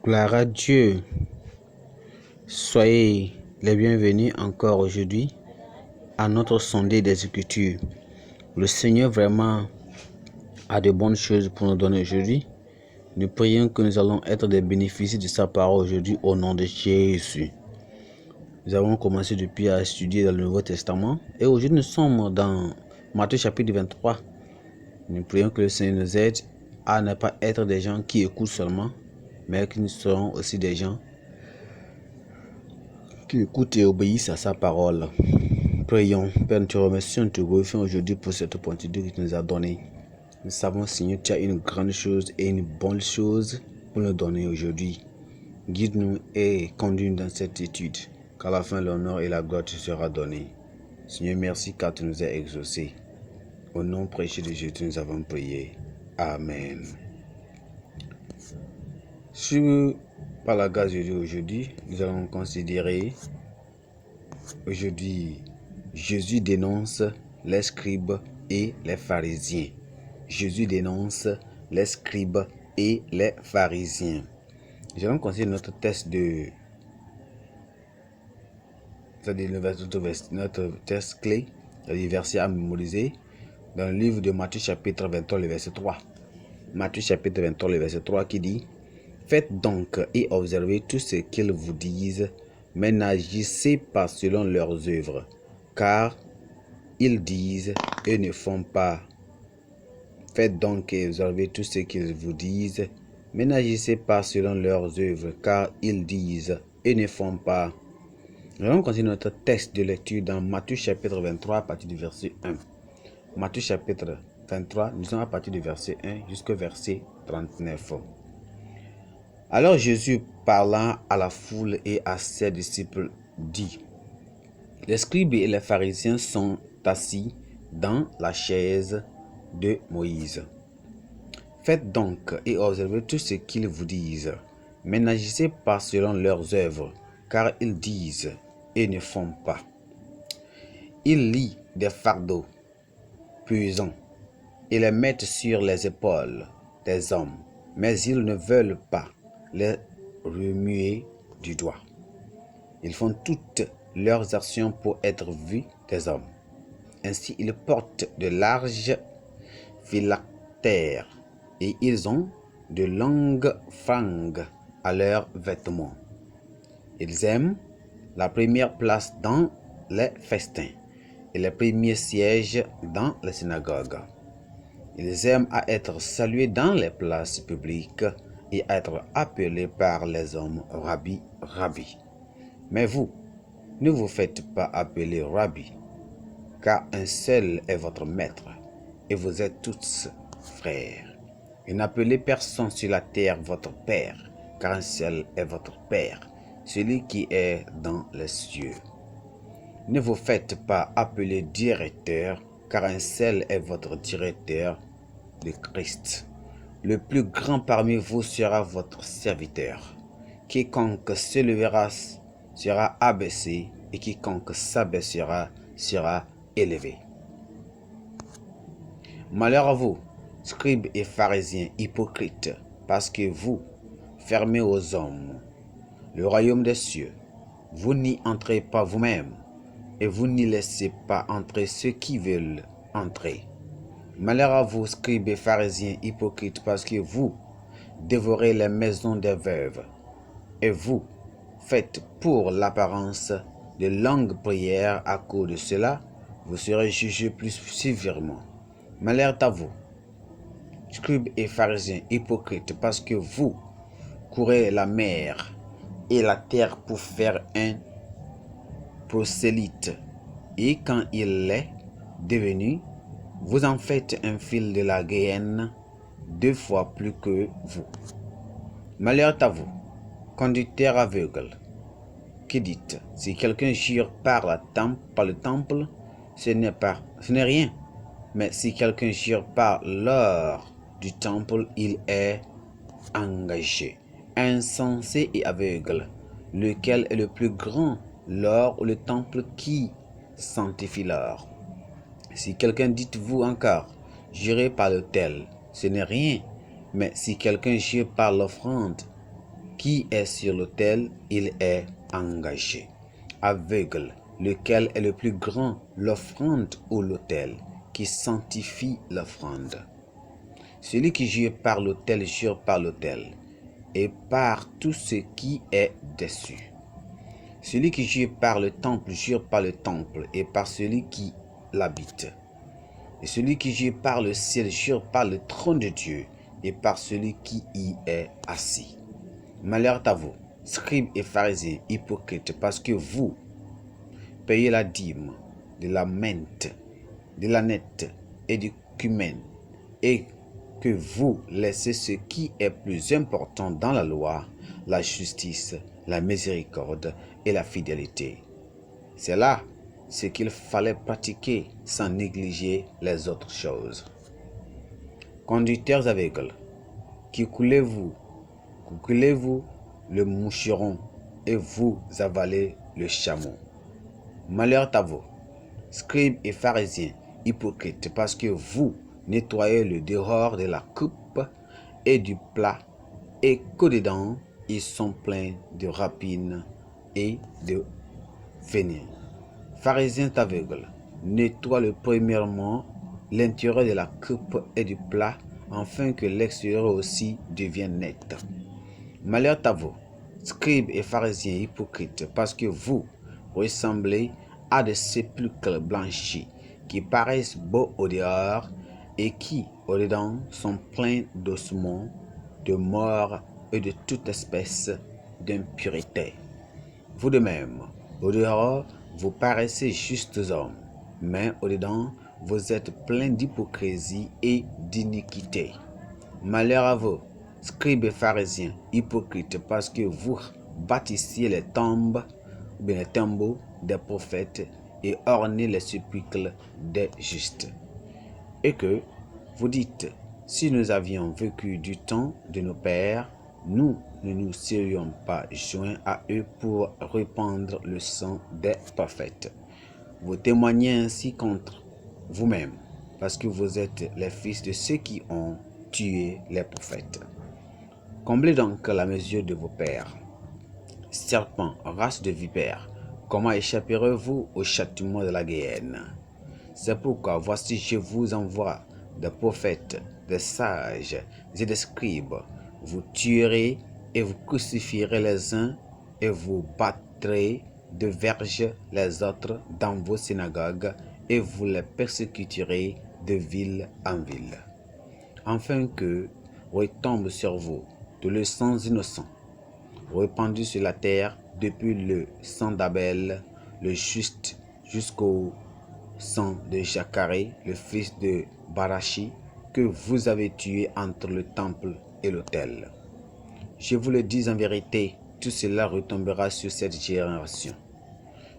Gloire à Dieu. Soyez les bienvenus encore aujourd'hui à notre sondée des Écritures. Le Seigneur vraiment a de bonnes choses pour nous donner aujourd'hui. Nous prions que nous allons être des bénéficiaires de sa parole aujourd'hui au nom de Jésus. Nous avons commencé depuis à étudier dans le Nouveau Testament et aujourd'hui nous sommes dans Matthieu chapitre 23. Nous prions que le Seigneur nous aide à ne pas être des gens qui écoutent seulement, mais que nous serons aussi des gens qui écoutent et obéissent à sa parole. Prions. Père, nous te remercions, nous te glorifions aujourd'hui pour cette opportunité que tu nous as donnée. Nous savons, Seigneur, tu as une grande chose et une bonne chose pour nous donner aujourd'hui. Guide-nous et conduis-nous dans cette étude, qu'à la fin l'honneur et la gloire te sera donnée. Seigneur, merci car tu nous as exaucés. Au nom précieux de Jésus, nous avons prié. Amen. Par la grâce de Dieu aujourd'hui, nous allons considérer aujourd'hui Jésus dénonce les scribes et les pharisiens. Jésus dénonce les scribes et les pharisiens. Nous allons considérer notre test notre test clé, les versets à mémoriser dans le livre de Matthieu chapitre 23, le verset 3. Matthieu chapitre 23, le verset 3 qui dit: Faites donc et observez tout ce qu'ils vous disent, mais n'agissez pas selon leurs œuvres, car ils disent et ne font pas. Faites donc et observez tout ce qu'ils vous disent, mais n'agissez pas selon leurs œuvres, car ils disent et ne font pas. Nous allons continuer notre texte de lecture dans Matthieu chapitre 23 à partir du verset 1. Matthieu chapitre 23, nous sommes à partir du verset 1 jusqu'au verset 39. Alors Jésus, parlant à la foule et à ses disciples, dit: Les scribes et les pharisiens sont assis dans la chaise de Moïse. Faites donc et observez tout ce qu'ils vous disent, mais n'agissez pas selon leurs œuvres, car ils disent et ne font pas. Ils lient des fardeaux pesants et les mettent sur les épaules des hommes, mais ils ne veulent pas les remuer du doigt. Ils font toutes leurs actions pour être vus des hommes. Ainsi, ils portent de larges phylactères et ils ont de longues franges à leurs vêtements. Ils aiment la première place dans les festins et les premiers sièges dans les synagogues. Ils aiment à être salués dans les places publiques et à être appelés par les hommes Rabbi, Rabbi. Mais vous, ne vous faites pas appeler Rabbi, car un seul est votre maître, et vous êtes tous frères. Et n'appelez personne sur la terre votre Père, car un seul est votre Père, celui qui est dans les cieux. Ne vous faites pas appeler directeur, car un seul est votre directeur, le Christ. Le plus grand parmi vous sera votre serviteur. Quiconque se lèvera sera abaissé, et quiconque s'abaissera sera élevé. Malheur à vous, scribes et pharisiens hypocrites, parce que vous fermez aux hommes le royaume des cieux. Vous n'y entrez pas vous-même, et vous n'y laissez pas entrer ceux qui veulent entrer. Malheur à vous, scribes et pharisiens hypocrites, parce que vous dévorez les maisons des veuves, et vous faites pour l'apparence de longues prières. À cause de cela, vous serez jugés plus sévèrement. Malheur à vous, scribes et pharisiens hypocrites, parce que vous courez la mer et la terre pour faire un prosélyte, et quand il l'est devenu, vous en faites un fil de la géhenne 2 fois plus que vous. Malheur à vous, conducteurs aveugles, qui dites: si quelqu'un jure par le temple, ce n'est rien. Mais si quelqu'un jure par l'or du temple, il est engagé. Insensé et aveugle, lequel est le plus grand, l'or ou le temple qui sanctifie l'or? Si quelqu'un dit vous encore: jurez par l'autel, ce n'est rien. Mais si quelqu'un jure par l'offrande qui est sur l'autel, il est engagé. Aveugle, lequel est le plus grand, l'offrande ou l'autel, qui sanctifie l'offrande. Celui qui jure par l'autel jure par l'autel, et par tout ce qui est dessus. Celui qui jure par le temple jure par le temple, et par celui qui l'habite. Et celui qui jure par le ciel jure par le trône de Dieu, et par celui qui y est assis. Malheur à vous, scribes et pharisiens, hypocrites, parce que vous payez la dîme de la menthe, de l'aneth et du cumin, et que vous laissez ce qui est plus important dans la loi, la justice, la miséricorde et la fidélité. C'est là ce qu'il fallait pratiquer sans négliger les autres choses. Conducteurs aveugles, qui coulez-vous le moucheron et vous avalez le chameau. Malheur à vous, scribes et pharisiens, hypocrites, parce que vous nettoyez le dehors de la coupe et du plat, et qu'au-dedans, ils sont pleins de rapines et de venin. Pharisiens aveugles, nettoie premièrement l'intérieur de la coupe et du plat, afin que l'extérieur aussi devienne net. Malheur à vous, scribes et pharisiens hypocrites, parce que vous ressemblez à des sépulcres blanchis, qui paraissent beaux au dehors, et qui, au dedans, sont pleins d'ossements, de morts et de toute espèce d'impureté. Vous de même, au dehors, vous paraissez justes hommes, mais au dedans, vous êtes pleins d'hypocrisie et d'iniquité. Malheur à vous, scribes et pharisiens, hypocrites, parce que vous bâtissiez les tombes, ou bien les tombeaux des prophètes, et ornez les sépulcres des justes. Et que vous dites, si nous avions vécu du temps de nos pères, nous ne nous serions pas joints à eux pour répandre le sang des prophètes. Vous témoignez ainsi contre vous-même, parce que vous êtes les fils de ceux qui ont tué les prophètes. Comblez donc la mesure de vos pères. Serpents, race de vipères, comment échapperez-vous au châtiment de la guéhenne? C'est pourquoi voici je vous envoie des prophètes, des sages et des scribes. Vous tuerez et vous crucifierez les uns et vous battrez de verges les autres dans vos synagogues et vous les persécuterez de ville en ville. Afin que retombe sur vous de le sang innocent, répandu sur la terre depuis le sang d'Abel, le juste, jusqu'au sang de Zacharie, le fils de Barachi, que vous avez tué entre le temple et l'autel. Je vous le dis en vérité, tout cela retombera sur cette génération.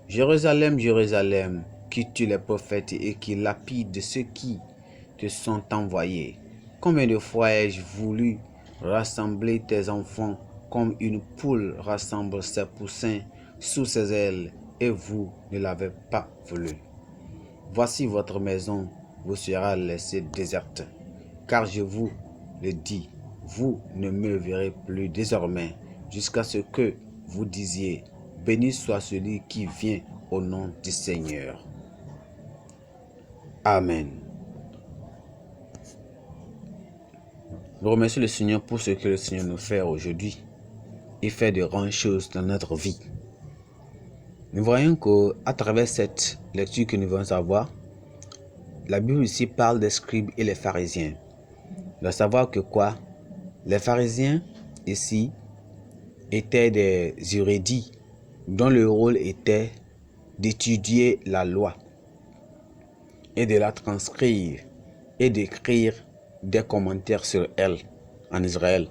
Jérusalem, Jérusalem, qui tue les prophètes et qui lapide ceux qui te sont envoyés. Combien de fois ai-je voulu rassembler tes enfants comme une poule rassemble ses poussins sous ses ailes, et vous ne l'avez pas voulu. Voici votre maison vous sera laissée déserte, car je vous le dis, vous ne me verrez plus désormais, jusqu'à ce que vous disiez, béni soit celui qui vient au nom du Seigneur. Amen. Nous remercions le Seigneur pour ce que le Seigneur nous fait aujourd'hui. Il fait de grandes choses dans notre vie. Nous voyons qu'à travers cette lecture que nous venons avoir, la Bible ici parle des scribes et les pharisiens. Il doit savoir que quoi? Les pharisiens ici étaient des érudits dont le rôle était d'étudier la loi et de la transcrire et d'écrire des commentaires sur elle en Israël.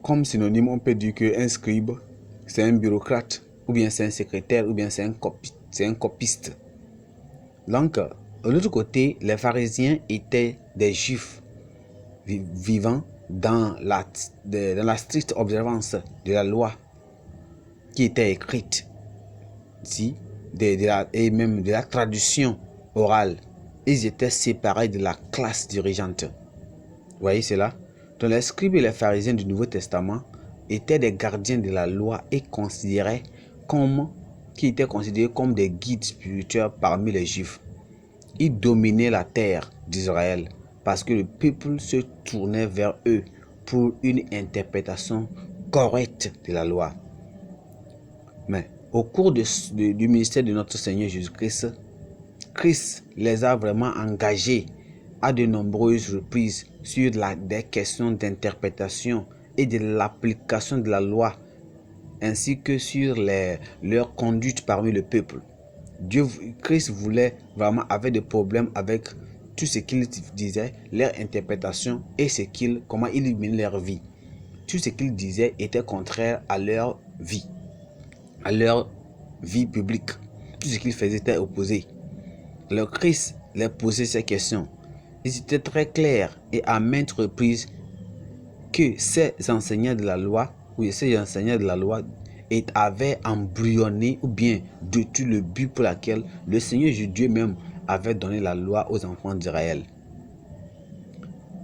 Comme synonyme, on peut dire qu'un scribe, c'est un bureaucrate, ou bien c'est un secrétaire, ou bien c'est un copiste. Donc, de l'autre côté, les pharisiens étaient des juifs vivant dans la stricte observance de la loi qui était écrite ici, et même de la tradition orale. Ils étaient séparés de la classe dirigeante. Vous voyez cela? Donc les scribes et les pharisiens du Nouveau Testament étaient des gardiens de la loi et qui étaient considérés comme des guides spirituels parmi les Juifs. Ils dominaient la terre d'Israël parce que le peuple se tournait vers eux pour une interprétation correcte de la loi. Mais au cours du ministère de notre Seigneur Jésus-Christ, Christ les a vraiment engagés à de nombreuses reprises sur des questions d'interprétation et de l'application de la loi, ainsi que sur leur conduite parmi le peuple. Christ avait des problèmes avec tout ce qu'il disait, leur interprétation et comment ils menaient leur vie. Tout ce qu'ils disaient était contraire à leur vie publique. Tout ce qu'ils faisaient était opposé. Le Christ leur posait ces questions. Il était très clair et à maintes reprises que ces enseignants de la loi avaient embryonné ou bien détruit le but pour lequel le Seigneur Dieu même avait donné la loi aux enfants d'Israël.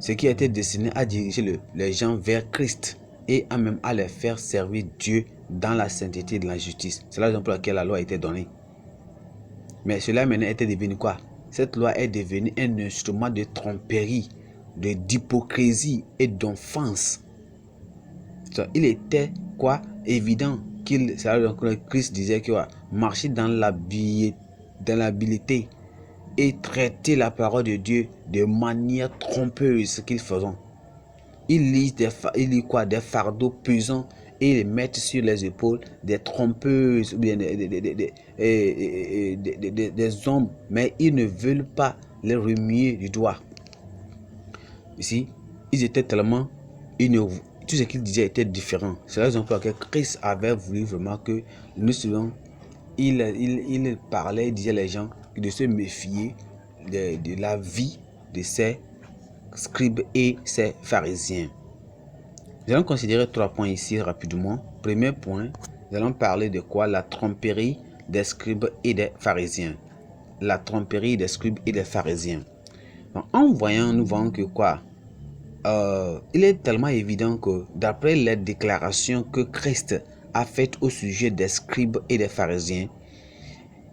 Ce qui était destiné à diriger les gens vers Christ et même à les faire servir Dieu dans la sainteté et de la justice. C'est la raison pour laquelle la loi a été donnée. Mais cela maintenant était devenu quoi? Cette loi est devenue un instrument de tromperie, d'hypocrisie et d'offense. Il était quoi? Évident que Christ disait que marcher dans l'habilité et traiter la parole de Dieu de manière trompeuse, ce qu'ils font. Ils lisent des fardeaux pesants et les mettent sur les épaules des trompeuses ou bien des hommes, mais ils ne veulent pas les remuer du doigt. Ici, ils étaient tellement tout ce qu'ils disaient était différent. C'est la raison pour laquelle Christ avait voulu vraiment que nous soyons. Il parlait, il disait les gens de se méfier de la vie de ces scribes et ces pharisiens. Nous allons considérer 3 points ici rapidement. Premier point, nous allons parler de quoi? La tromperie des scribes et des pharisiens. La tromperie des scribes et des pharisiens. Donc, en voyant, nous voyons que quoi? Il est tellement évident que d'après les déclarations que Christ a faites au sujet des scribes et des pharisiens,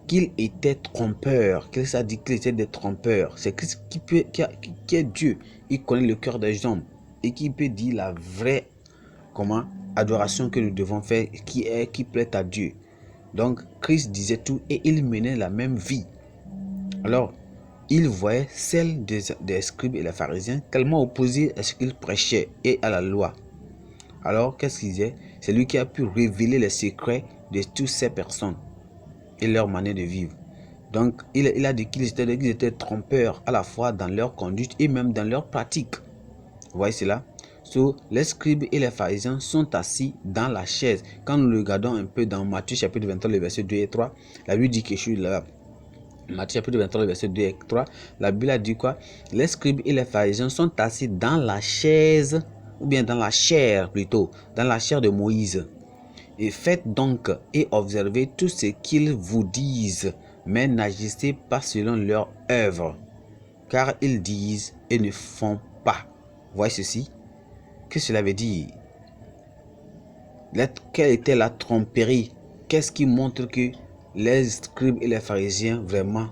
qu'il était trompeur. Christ a dit qu'il était des trompeurs. C'est Christ qui est Dieu. Il connaît le cœur des hommes et qui peut dire la vraie adoration que nous devons faire, qui plaît à Dieu. Donc Christ disait tout et il menait la même vie. Alors il voyait celle des scribes et les pharisiens tellement opposées à ce qu'ils prêchaient et à la loi. Alors qu'est-ce qu'il disait? C'est lui qui a pu révéler les secrets de toutes ces personnes et leur manière de vivre. Donc il a dit qu'ils étaient trompeurs à la fois dans leur conduite et même dans leur pratique. Vous voyez cela? Les scribes et les pharisiens sont assis dans la chaise. Quand nous regardons un peu dans Matthieu chapitre 23, le verset 2 et 3, la Bible dit que je suis là. Matthieu chapitre 23, le verset 2 et 3, la Bible a dit quoi? Les scribes et les pharisiens sont assis dans la chaise, ou bien dans la chair plutôt, dans la chair de Moïse. Et faites donc et observez tout ce qu'ils vous disent, mais n'agissez pas selon leur œuvre, car ils disent et ne font pas. Voyez ceci. Que cela veut dire? Quelle était la tromperie? Qu'est-ce qui montre que les scribes et les pharisiens vraiment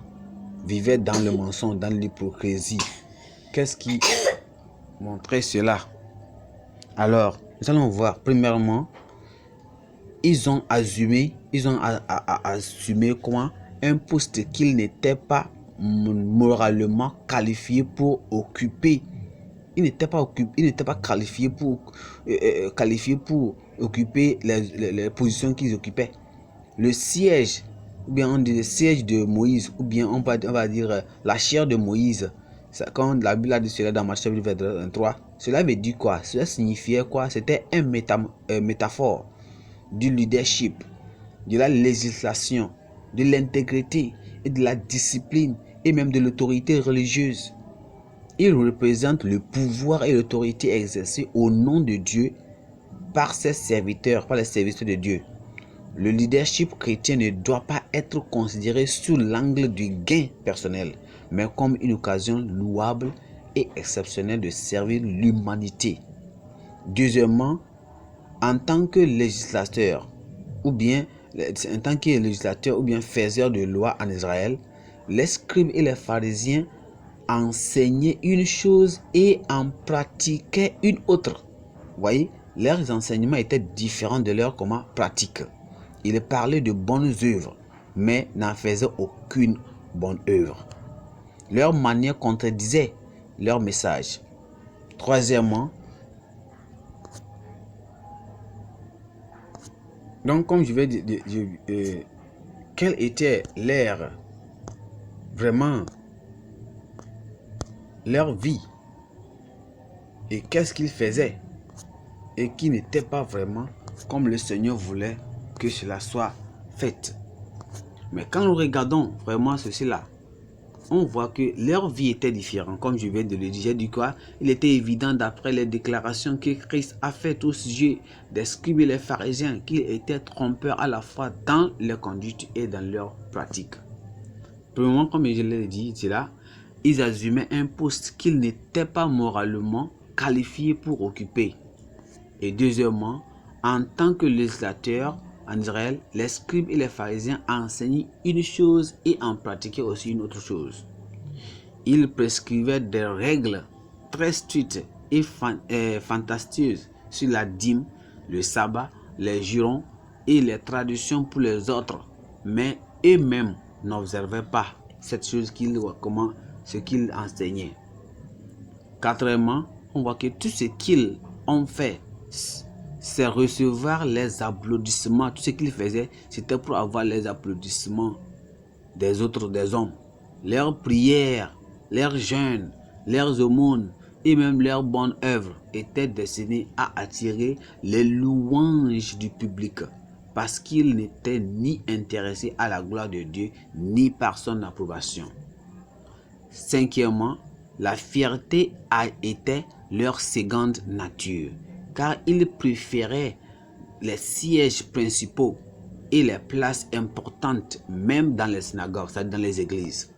vivaient dans le mensonge, dans l'hypocrisie? Qu'est-ce qui montrait cela? Alors, nous allons voir. Premièrement, ils ont assumé quoi? Un poste qu'ils n'étaient pas moralement qualifiés pour occuper. Ils n'étaient pas qualifiés pour occuper les positions qu'ils occupaient. Le siège, ou bien on dit le siège de Moïse, ou bien on va dire la chair de Moïse. Quand la Bible a dit cela dans Matthieu chapitre 23, cela veut dire quoi? Cela signifiait quoi? C'était un métaphore du leadership, de la législation, de l'intégrité et de la discipline et même de l'autorité religieuse. Il représente le pouvoir et l'autorité exercée au nom de Dieu par ses serviteurs, par les serviteurs de Dieu. Le leadership chrétien ne doit pas être considéré sous l'angle du gain personnel, mais comme une occasion louable et exceptionnelle de servir l'humanité. Deuxièmement, en tant que législateur ou bien faiseur de loi en Israël, les scribes et les pharisiens enseignaient une chose et en pratiquaient une autre. Vous voyez, leurs enseignements étaient différents de leurs pratiques. Ils parlaient de bonnes œuvres, mais n'en faisaient aucune bonne œuvre. Leur manière contredisait leur message. Troisièmement, donc comme je vais dire, quelle était leur vie et qu'est-ce qu'ils faisaient et qui n'était pas vraiment comme le Seigneur voulait que cela soit fait. Mais quand nous regardons vraiment ceci-là, on voit que leur vie était différente. Comme je viens de le dire, j'ai dit quoi? Il était évident d'après les déclarations que Christ a faites au sujet des scribes et les pharisiens qu'ils étaient trompeurs à la fois dans leur conduite et dans leur pratique. Premièrement, comme je l'ai dit, c'est là, ils assumaient un poste qu'ils n'étaient pas moralement qualifiés pour occuper. Et deuxièmement, en tant que législateurs en Israël, les scribes et les pharisiens enseignaient une chose et en pratiquaient aussi une autre chose. Ils prescrivaient des règles très strictes et fantastieuses sur la dîme, le sabbat, les jurons et les traditions pour les autres, mais eux-mêmes n'observaient pas cette chose ce qu'ils enseignaient. Quatrièmement, on voit que tout ce qu'ils ont fait, c'est recevoir les applaudissements. Tout ce qu'ils faisaient, c'était pour avoir les applaudissements des autres, des hommes. Leurs prières, leurs jeûnes, leurs aumônes et même leurs bonnes œuvres étaient destinées à attirer les louanges du public parce qu'ils n'étaient ni intéressés à la gloire de Dieu ni par son approbation. Cinquièmement, la fierté a été leur seconde nature, car ils préféraient les sièges principaux et les places importantes, même dans les synagogues, c'est-à-dire dans les églises.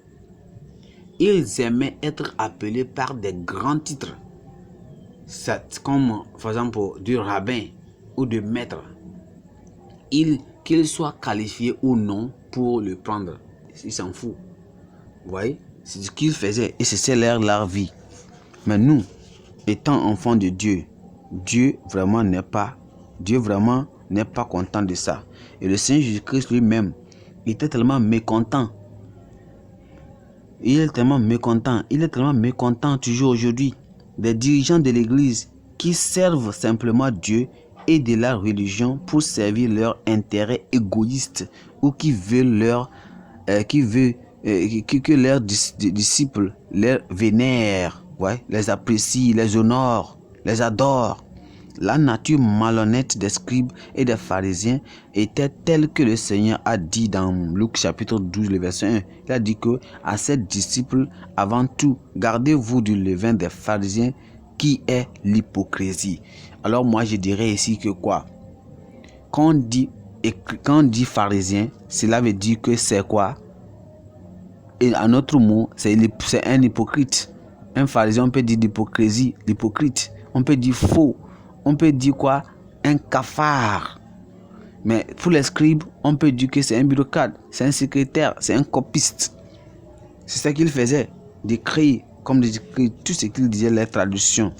Ils aimaient être appelés par des grands titres, comme par exemple du rabbin ou de maître, qu'ils soient qualifiés ou non pour le prendre. Ils s'en foutent. Vous voyez? C'est ce qu'ils faisaient et c'est leur vie. Mais nous, étant enfants de Dieu, Dieu vraiment n'est pas content de ça. Et le Seigneur Jésus-Christ lui-même était tellement mécontent. Il est tellement mécontent toujours aujourd'hui des dirigeants de l'Église qui servent simplement Dieu et de la religion pour servir leur intérêt égoïste ou qui veulent que leurs disciples les vénèrent, les apprécient, les honorent, les adorent. La nature malhonnête des scribes et des pharisiens était telle que le Seigneur a dit dans Luc chapitre 12, le verset 1. Il a dit que à ses disciples, avant tout, gardez-vous du levain des pharisiens qui est l'hypocrisie. Alors moi je dirais ici que quoi? Quand on dit pharisien, cela veut dire que c'est quoi? Et en autre mot, c'est un hypocrite. Un pharisien, on peut dire d'hypocrisie, l'hypocrite. On peut dire faux. On peut dire quoi? Un cafard. Mais pour les scribes, on peut dire que c'est un bureaucrate, c'est un secrétaire, c'est un copiste. C'est ça qu'ils faisaient, d'écrire tout ce qu'ils disaient, les traductions.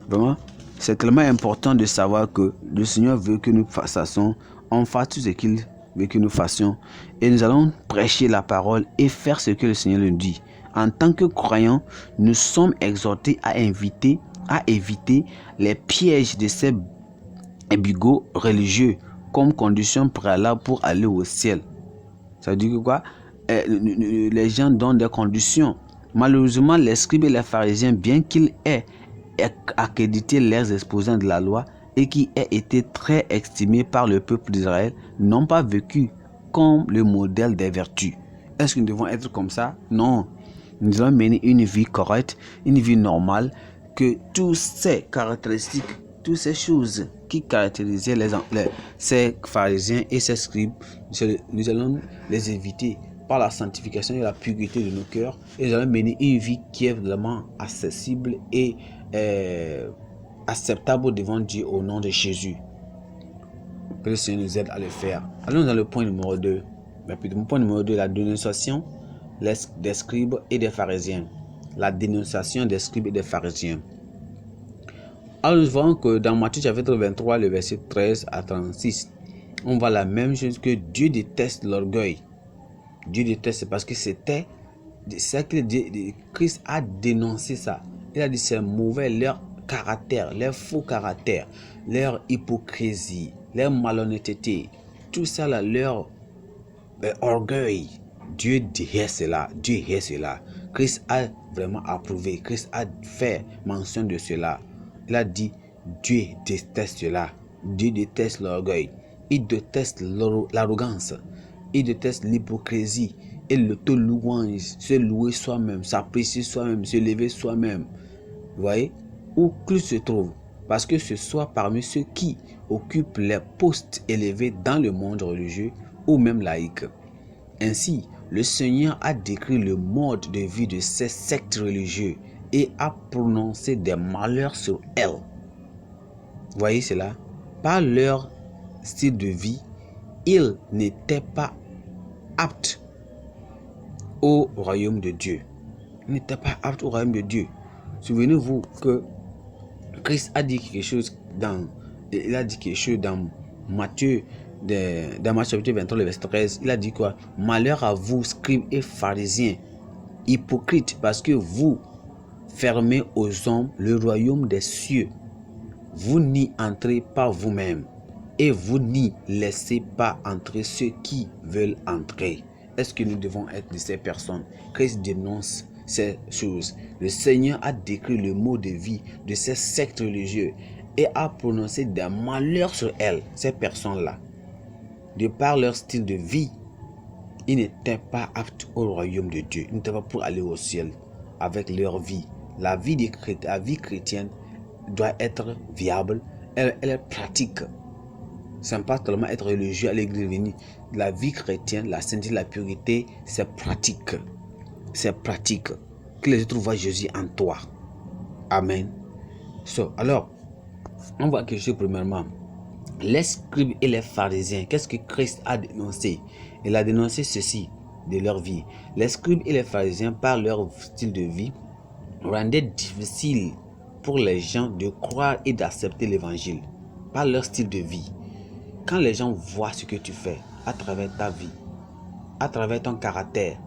Vraiment, c'est tellement important de savoir que le Seigneur veut que nous fassions, on fasse tout ce qu'il veut que nous fassions. Et nous allons prêcher la parole et faire ce que le Seigneur nous dit. En tant que croyants, nous sommes exhortés à éviter les pièges de ces bigots religieux comme condition préalable pour aller au ciel. Ça veut dire que quoi? Les gens donnent des conditions. Malheureusement, les scribes et les pharisiens, bien qu'ils aient accrédité leurs exposants de la loi et qui aient été très estimés par le peuple d'Israël, n'ont pas vécu comme le modèle des vertus. Est-ce que nous devons être comme ça? Non. Nous devons mener une vie correcte, une vie normale, que toutes ces caractéristiques, toutes ces choses qui caractérisaient ces pharisiens et ces scribes, nous allons les éviter par la sanctification et la pureté de nos cœurs, et nous allons mener une vie qui est vraiment accessible et acceptable devant Dieu au nom de Jésus. Que le Seigneur nous aide à le faire. Allons dans le point numéro 2. Rapidement, point numéro 2, la dénonciation des scribes et des pharisiens. La dénonciation des scribes et des pharisiens. Alors nous voyons que dans Matthieu chapitre 23, le verset 13 à 36, on voit la même chose, que Dieu déteste l'orgueil. Dieu déteste parce que c'était ça que Christ a dénoncé ça. Il a dit c'est mauvais, leur caractère, leur faux caractère, leur hypocrisie, leur malhonnêteté, tout ça là, leur orgueil. Dieu déteste cela, Dieu hait cela. Christ a vraiment approuvé, Christ a fait mention de cela. Il a dit Dieu déteste cela, Dieu déteste l'orgueil, il déteste l'arrogance, il déteste l'hypocrisie et l'auto-louange, se louer soi-même, s'apprécier soi-même, se lever soi-même. Vous voyez, où qu'il se trouve, parce que ce soit parmi ceux qui occupent les postes élevés dans le monde religieux ou même laïque. Ainsi, le Seigneur a décrit le mode de vie de ces sectes religieuses et a prononcé des malheurs sur elles. Vous voyez cela? Par leur style de vie, ils n'étaient pas aptes au royaume de Dieu. Ils n'étaient pas aptes au royaume de Dieu. Souvenez-vous que Christ a dit quelque chose dans Matthieu, dans Matthieu chapitre 23, le verset 13. Il a dit quoi? Malheur à vous, scribes et pharisiens, hypocrites, parce que vous fermez aux hommes le royaume des cieux. Vous n'y entrez pas vous-même et vous n'y laissez pas entrer ceux qui veulent entrer. Est-ce que nous devons être de ces personnes? Christ dénonce ces choses. Le Seigneur a décrit le mot de vie de ces sectes religieuses et a prononcé des malheurs sur elles, ces personnes-là. De par leur style de vie, ils n'étaient pas aptes au royaume de Dieu. Ils n'étaient pas pour aller au ciel avec leur vie. La vie chrétienne doit être viable, elle est pratique. Ce n'est pas seulement être religieux à l'église venir. La vie chrétienne, la sainteté, la pureté, c'est pratique. C'est pratique. Que les autres voient Jésus en toi. Amen. Alors, on voit quelque chose premièrement. Les scribes et les pharisiens, qu'est-ce que Christ a dénoncé? Il a dénoncé ceci de leur vie. Les scribes et les pharisiens, par leur style de vie, rendaient difficile pour les gens de croire et d'accepter l'évangile. Par leur style de vie. Quand les gens voient ce que tu fais à travers ta vie, à travers ton caractère,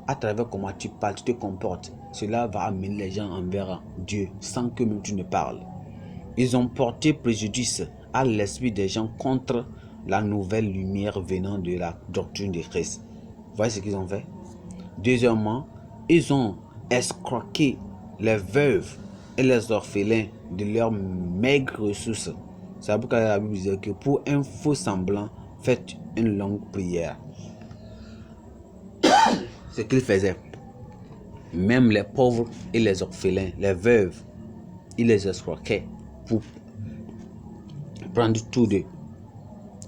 à travers comment tu parles, tu te comportes, cela va amener les gens envers Dieu sans que même tu ne parles. Ils ont porté préjudice à l'esprit des gens contre la nouvelle lumière venant de la doctrine de Christ. Vous voyez ce qu'ils ont fait? Deuxièmement, ils ont escroqué les veuves et les orphelins de leurs maigres ressources. C'est pourquoi la Bible disait que pour un faux semblant, faites une longue prière. Ce qu'ils faisaient. Même les pauvres et les orphelins, les veuves, ils les escroquaient pour prendre tout d'eux.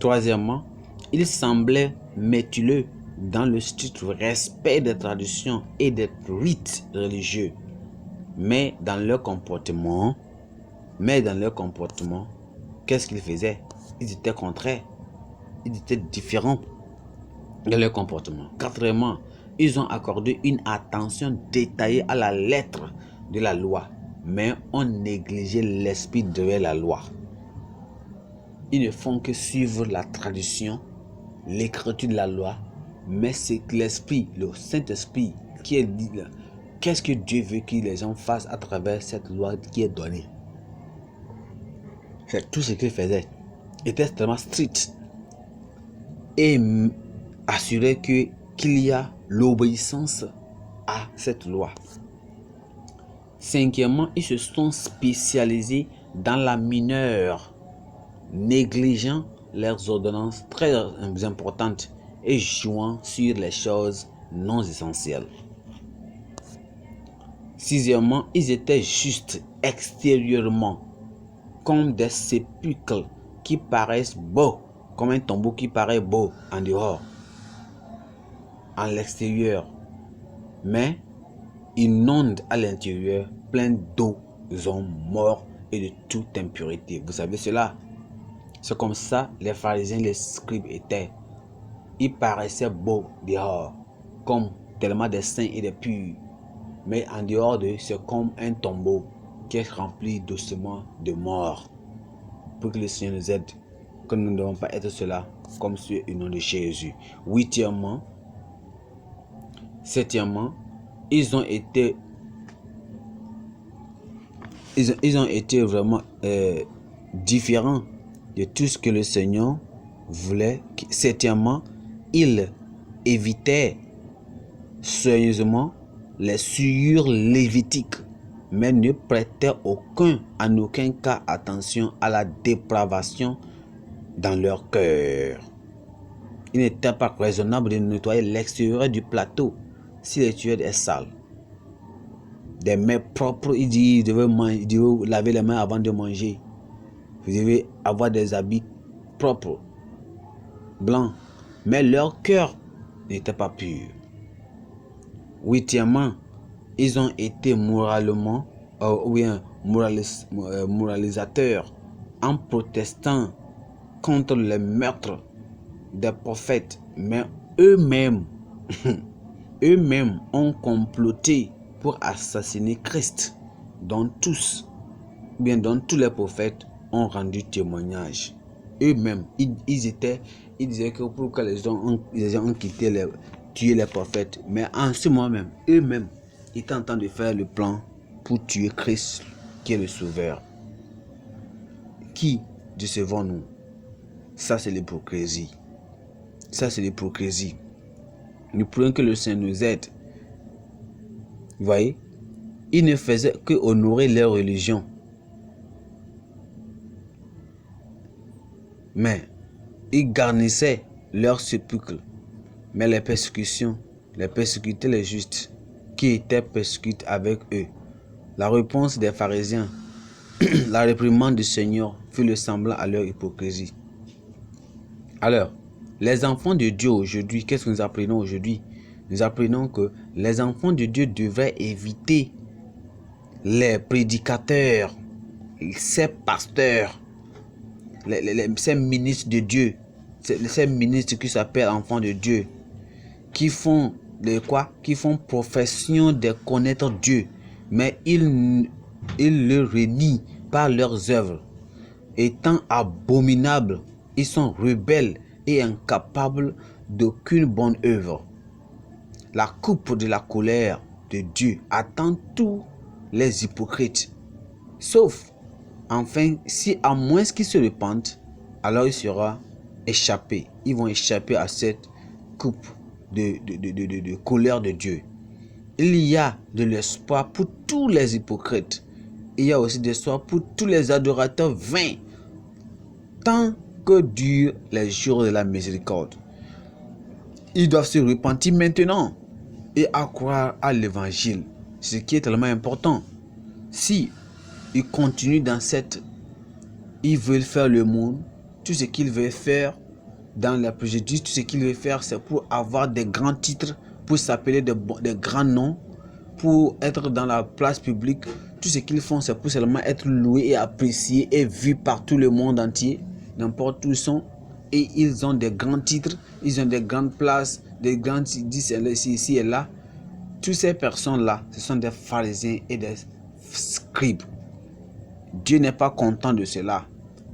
Troisièmement, ils semblaient méticuleux dans le strict respect des traditions et des rites religieux. Mais dans leur comportement, qu'est-ce qu'ils faisaient? Ils étaient contraires. Ils étaient différents de leur comportement. Quatrièmement, ils ont accordé une attention détaillée à la lettre de la loi, mais ont négligé l'esprit de la loi. Ils ne font que suivre la tradition, l'écriture de la loi, mais c'est l'esprit, le Saint-Esprit qui est dit là. Qu'est-ce que Dieu veut que les gens fassent à travers cette loi qui est donnée? C'est tout ce qu'ils faisaient. Ils étaient extrêmement stricts et assurer qu'il y a l'obéissance à cette loi. Cinquièmement, ils se sont spécialisés dans la mineure, négligeant leurs ordonnances très importantes et jouant sur les choses non essentielles. Sixièmement, ils étaient justes extérieurement, comme des sépulcres qui paraissent beaux, comme un tombeau qui paraît beau en dehors, en l'extérieur, mais inonde à l'intérieur, plein d'eau, ils sont morts et de toute impureté. Vous savez cela? C'est comme ça les pharisiens, les scribes étaient. Ils paraissaient beaux dehors, comme tellement des saints et des purs. Mais en dehors d'eux, c'est comme un tombeau qui est rempli doucement de morts. Pour que le Seigneur nous aide, que nous ne devons pas être cela, comme sur le nom de Jésus. Septièmement, ils ont été vraiment différents de tout ce que le Seigneur voulait. Septièmement, ils évitaient soigneusement les souillures lévitiques, mais ne prêtaient en aucun cas attention à la dépravation dans leur cœur. Il n'était pas raisonnable de nettoyer l'extérieur du plateau si l'extérieur est sale. Des mains propres, il dit, vous devez laver les mains avant de manger. Vous devez avoir des habits propres, blancs, mais leur cœur n'était pas pur. Huitièmement, ils ont été moralisateurs en protestant contre les meurtres des prophètes, mais eux-mêmes ont comploté pour assassiner Christ, dont tous les prophètes ont rendu témoignage. Eux-mêmes, ils disaient que pourquoi les gens ont tué les prophètes, mais en ce moment même, eux-mêmes étaient en train de faire le plan pour tuer Christ, qui est le Sauveur. Qui décevons-nous? Ça, c'est l'hypocrisie. Nous prions que le Seigneur nous aide. Vous voyez, ils ne faisaient que honorer leur religion. Mais ils garnissaient leurs sépulcres. Mais les persécutaient les justes qui étaient persécutés avec eux. La réponse des pharisiens, la réprimande du Seigneur fut le semblant à leur hypocrisie. Alors, les enfants de Dieu aujourd'hui, qu'est-ce que nous apprenons aujourd'hui? Nous apprenons que les enfants de Dieu devraient éviter les prédicateurs, ces pasteurs, ces ministres de Dieu, ces ministres qui s'appellent enfants de Dieu, qui font profession de connaître Dieu, mais ils le renient par leurs œuvres. Étant abominables, ils sont rebelles et incapables d'aucune bonne œuvre. La coupe de la colère de Dieu attend tous les hypocrites, sauf, enfin, si à moins qu'ils se repentent, alors ils seront échappés. Ils vont échapper à cette coupe de colère de Dieu. Il y a de l'espoir pour tous les hypocrites. Il y a aussi de l'espoir pour tous les adorateurs vains, tant que durent les jours de la miséricorde. Ils doivent se repentir maintenant et croire à l'évangile, ce qui est tellement important. Si ils continuent dans ils veulent faire le monde, tout ce qu'ils veulent faire dans la préjudice, tout ce qu'ils veulent faire, c'est pour avoir des grands titres, pour s'appeler des grands noms, pour être dans la place publique. Tout ce qu'ils font, c'est pour seulement être loués et appréciés et vus par tout le monde entier, n'importe où ils sont. Et ils ont des grands titres, ils ont des grandes places, des grands ici et là. Toutes ces personnes-là, ce sont des pharisiens et des scribes. Dieu n'est pas content de cela.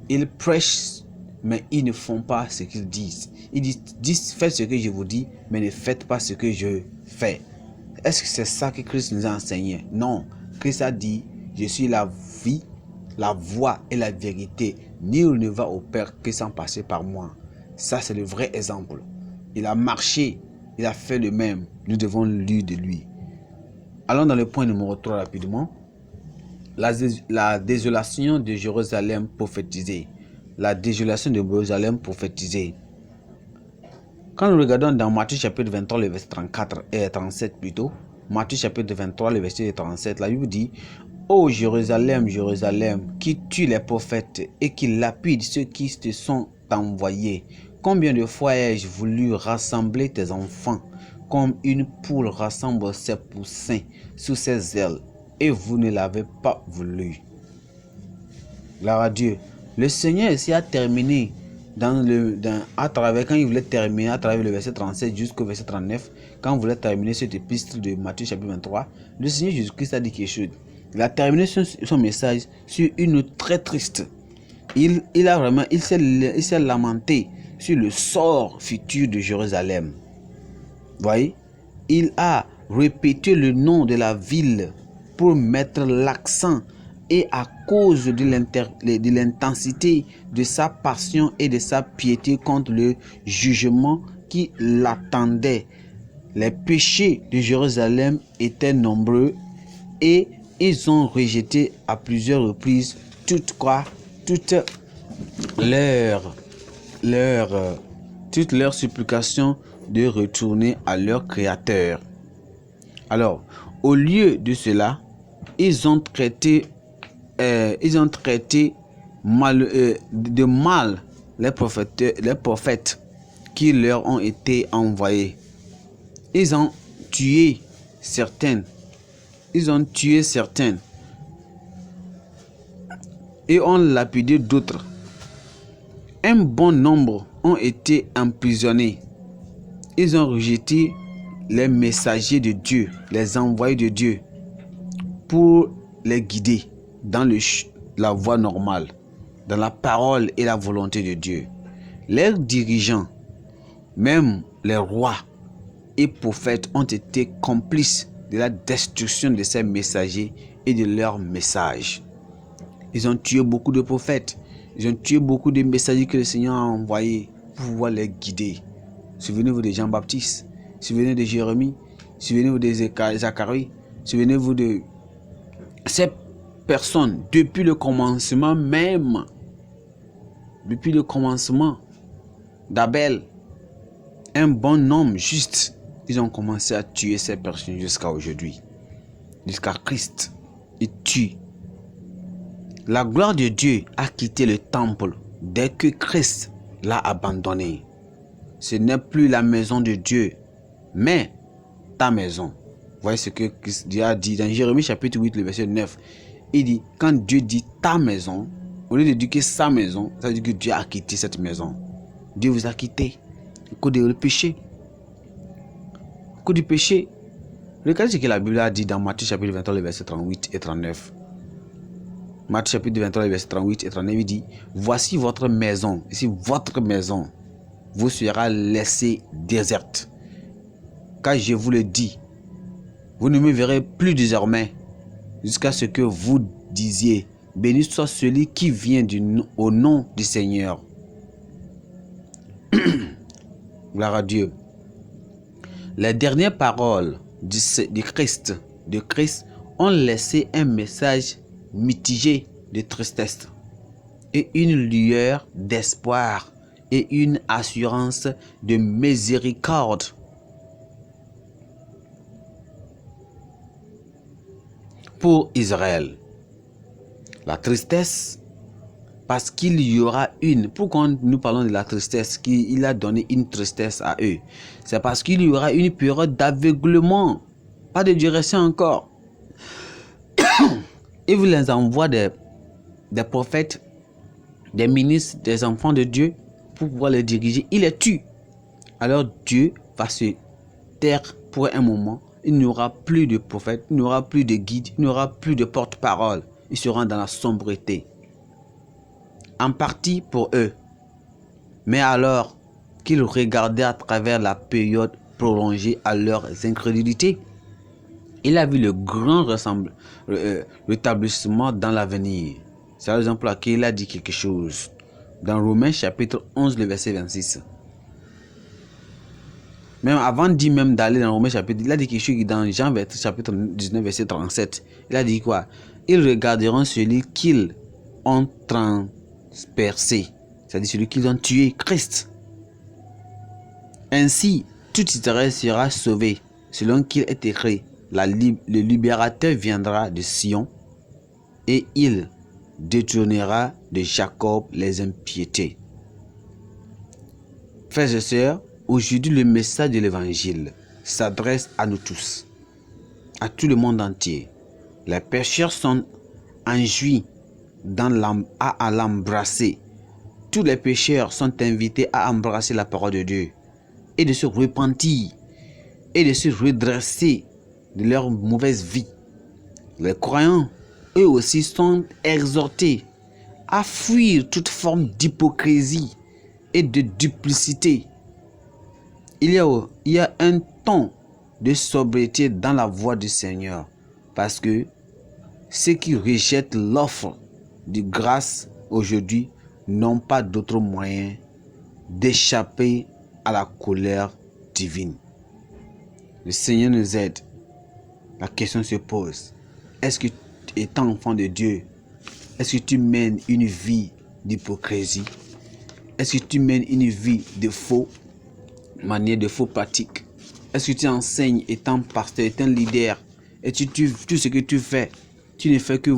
Ils prêchent, mais ils ne font pas ce qu'ils disent. Ils disent, faites ce que je vous dis, mais ne faites pas ce que je fais. Est-ce que c'est ça que Christ nous a enseigné? Non. Christ a dit, je suis la vie, la voie et la vérité. Nul ne va au Père que sans passer par moi. Ça, c'est le vrai exemple. Il a marché, il a fait le même. Nous devons lire de lui. Allons dans le point numéro 3 rapidement. La désolation de Jérusalem prophétisée. La désolation de Jérusalem prophétisée. Quand nous regardons dans Matthieu chapitre 23, le verset 34 et 37 plutôt, Matthieu chapitre 23, le verset 37, la Bible dit: Ô Jérusalem, Jérusalem, qui tue les prophètes et qui lapide ceux qui te sont envoyés. Combien de fois ai-je voulu rassembler tes enfants, comme une poule rassemble ses poussins sous ses ailes, et vous ne l'avez pas voulu. Gloire à Dieu. Le Seigneur ici a terminé à travers, quand il voulait terminer à travers le verset 37 jusqu'au verset 39, quand il voulait terminer cette épître de Matthieu chapitre 23, le Seigneur Jésus-Christ a dit quelque chose. Il a terminé son message sur une note très triste. Il s'est lamenté sur le sort futur de Jérusalem. Vous voyez, il a répété le nom de la ville pour mettre l'accent, et à cause de l'intensité de sa passion et de sa piété contre le jugement qui l'attendait. Les péchés de Jérusalem étaient nombreux et ils ont rejeté à plusieurs reprises toutes leurs supplications de retourner à leur Créateur. Alors, au lieu de cela, ils ont traité de mal les prophètes qui leur ont été envoyés. Ils ont tué certains et ont lapidé d'autres. Un bon nombre ont été emprisonnés. Ils ont rejeté les messagers de Dieu, les envoyés de Dieu, pour les guider dans la voie normale, dans la parole et la volonté de Dieu. Leurs dirigeants, même les rois et prophètes, ont été complices de la destruction de ces messagers et de leurs messages. Ils ont tué beaucoup de prophètes, ils ont tué beaucoup de messagers que le Seigneur a envoyés pour pouvoir les guider. Souvenez-vous de Jean-Baptiste, souvenez-vous de Jérémie, souvenez-vous de Zacharie, souvenez-vous de ces personnes depuis le commencement même, depuis le commencement d'Abel, un bon homme juste, ils ont commencé à tuer ces personnes jusqu'à aujourd'hui, jusqu'à Christ. Ils tuent. La gloire de Dieu a quitté le temple dès que Christ l'a abandonné. Ce n'est plus la maison de Dieu, mais ta maison. Vous voyez ce que Dieu a dit dans Jérémie chapitre 8, le verset 9. Il dit, quand Dieu dit ta maison, au lieu de dire que sa maison, ça veut dire que Dieu a quitté cette maison. Dieu vous a quitté à cause du péché. À cause du péché. Regardez ce que la Bible a dit dans Matthieu chapitre 23, le verset 38 et 39. Matthieu chapitre 23, le verset 38 et 39, il dit, voici votre maison. Ici, votre maison vous sera laissée déserte. Car je vous le dis, vous ne me verrez plus désormais jusqu'à ce que vous disiez, béni soit celui qui vient au nom du Seigneur. Gloire à Dieu. Les dernières paroles de Christ ont laissé un message mitigé de tristesse et une lueur d'espoir et une assurance de miséricorde. Pour Israël, la tristesse, parce qu'il y aura une. Pourquoi nous parlons de la tristesse, qu'il a donné une tristesse à eux? C'est parce qu'il y aura une période d'aveuglement, pas de direction encore. Et vous les envoie des prophètes, des ministres, des enfants de Dieu pour pouvoir les diriger. Il les tue. Alors Dieu va se taire pour un moment. Il n'y aura plus de prophètes, il n'y aura plus de guides, il n'y aura plus de porte-parole. Ils seront dans la sombreté. En partie pour eux. Mais alors qu'ils regardaient à travers la période prolongée à leur incrédulité, il a vu le grand rétablissement dans l'avenir. C'est la raison pour laquelle il a dit quelque chose. Dans Romains chapitre 11, le verset 26. Même avant d'aller dans Romains chapitre, il a dit quelque chose dans Jean chapitre 19, verset 37. Il a dit quoi? Ils regarderont celui qu'ils ont transpercé. C'est-à-dire celui qu'ils ont tué, Christ. Ainsi, tout Israël sera sauvé, selon qu'il est écrit. Le libérateur viendra de Sion et il détournera de Jacob les impiétés. Frères et sœurs, aujourd'hui le message de l'évangile s'adresse à nous tous, à tout le monde entier. Les pécheurs sont enjoints à l'embrasser. Tous les pécheurs sont invités à embrasser la parole de Dieu et de se repentir et de se redresser de leur mauvaise vie. Les croyants, eux aussi, sont exhortés à fuir toute forme d'hypocrisie et de duplicité. Il y a un ton de sobriété dans la voix du Seigneur, parce que ceux qui rejettent l'offre de grâce aujourd'hui n'ont pas d'autre moyen d'échapper à la colère divine. Le Seigneur nous aide. La question se pose: est-ce que, étant enfant de Dieu, est-ce que tu mènes une vie d'hypocrisie? Est-ce que tu mènes une vie de faux manières, de faux pratiques? Est-ce que tu enseignes étant pasteur, étant leader? Et tout ce que tu fais, tu ne fais que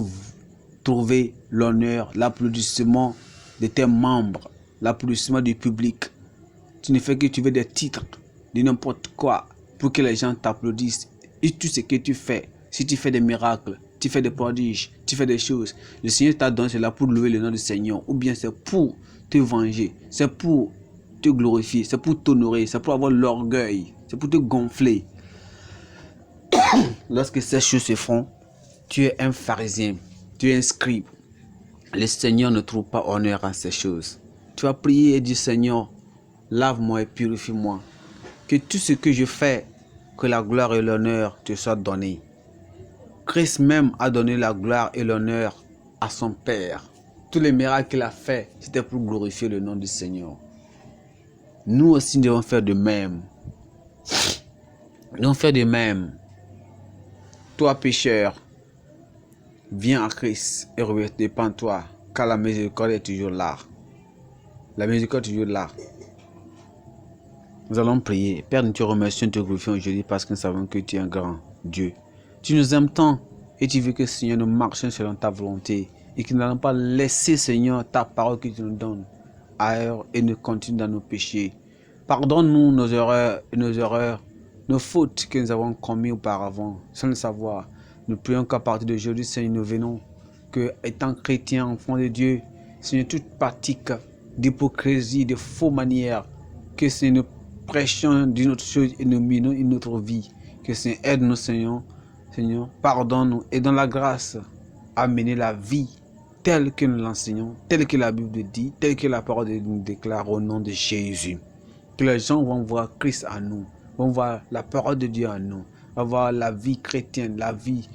trouver l'honneur, l'applaudissement de tes membres, l'applaudissement du public. Tu ne fais que tu veux des titres, de n'importe quoi, pour que les gens t'applaudissent. Et tout ce que tu fais, si tu fais des miracles, tu fais des prodiges, tu fais des choses, le Seigneur t'a donné cela pour louer le nom du Seigneur, ou bien c'est pour te venger, c'est pour te glorifier, c'est pour t'honorer, c'est pour avoir l'orgueil, c'est pour te gonfler. Lorsque ces choses se font, tu es un pharisien, tu es un scribe. Le Seigneur ne trouve pas honneur en ces choses. Tu vas prier et dire: Seigneur, lave-moi et purifie-moi. Que tout ce que je fais, que la gloire et l'honneur te soient donnés. Christ même a donné la gloire et l'honneur à son Père. Tous les miracles qu'il a fait, c'était pour glorifier le nom du Seigneur. Nous aussi devons faire de même. Nous devons faire de même. Toi, pécheur, viens à Christ et repens-toi, car la miséricorde est toujours là. La miséricorde est toujours là. Nous allons prier. Père, nous te remercions et te glorifions aujourd'hui parce que nous savons que tu es un grand Dieu. Tu nous aimes tant et tu veux que, Seigneur, nous marchions selon ta volonté et que nous n'allons pas laisser, Seigneur, ta parole que tu nous donnes ailleurs et nous continuer dans nos péchés. Pardonne-nous nos erreurs, nos fautes que nous avons commises auparavant, sans le savoir. Nous prions qu'à partir d'aujourd'hui, Seigneur, nous venons que, étant chrétiens, enfants de Dieu, Seigneur, toute pratique d'hypocrisie, de faux manières, que Seigneur, nous prêchons d'une autre chose et nous menons une autre vie. Que Seigneur, aide-nous, Seigneur, pardonne-nous et dans la grâce à mener la vie telle que nous l'enseignons, telle que la Bible dit, telle que la parole nous déclare au nom de Jésus. Que les gens vont voir Christ en nous, vont voir la parole de Dieu en nous, vont voir la vie chrétienne, la vie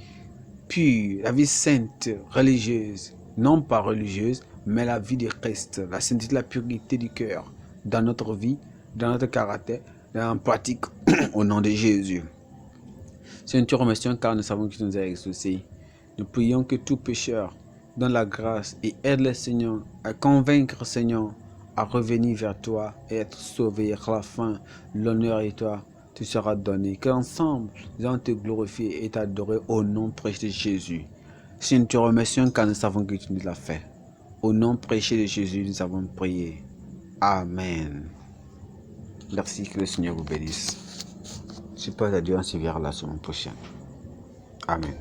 pure, la vie sainte, religieuse, non pas religieuse, mais la vie de Christ, la sainteté, la pureté du cœur, dans notre vie, dans notre caractère, dans la pratique, au nom de Jésus. Seigneur, te remercions car nous savons que tu nous as exaucés. Nous prions que tout pécheur donne la grâce et aide le Seigneur à convaincre, Seigneur, à revenir vers toi et être sauvé. À la fin, l'honneur et toi te sera donné. Qu'ensemble, nous allons te glorifier et t'adorer au nom précieux de Jésus. Seigneur, nous te remercions car nous savons que tu nous l'as fait. Au nom précieux de Jésus, nous avons prié. Amen. Merci, que le Seigneur vous bénisse. Je passe à Dieu, on se verra la semaine prochaine. Amen.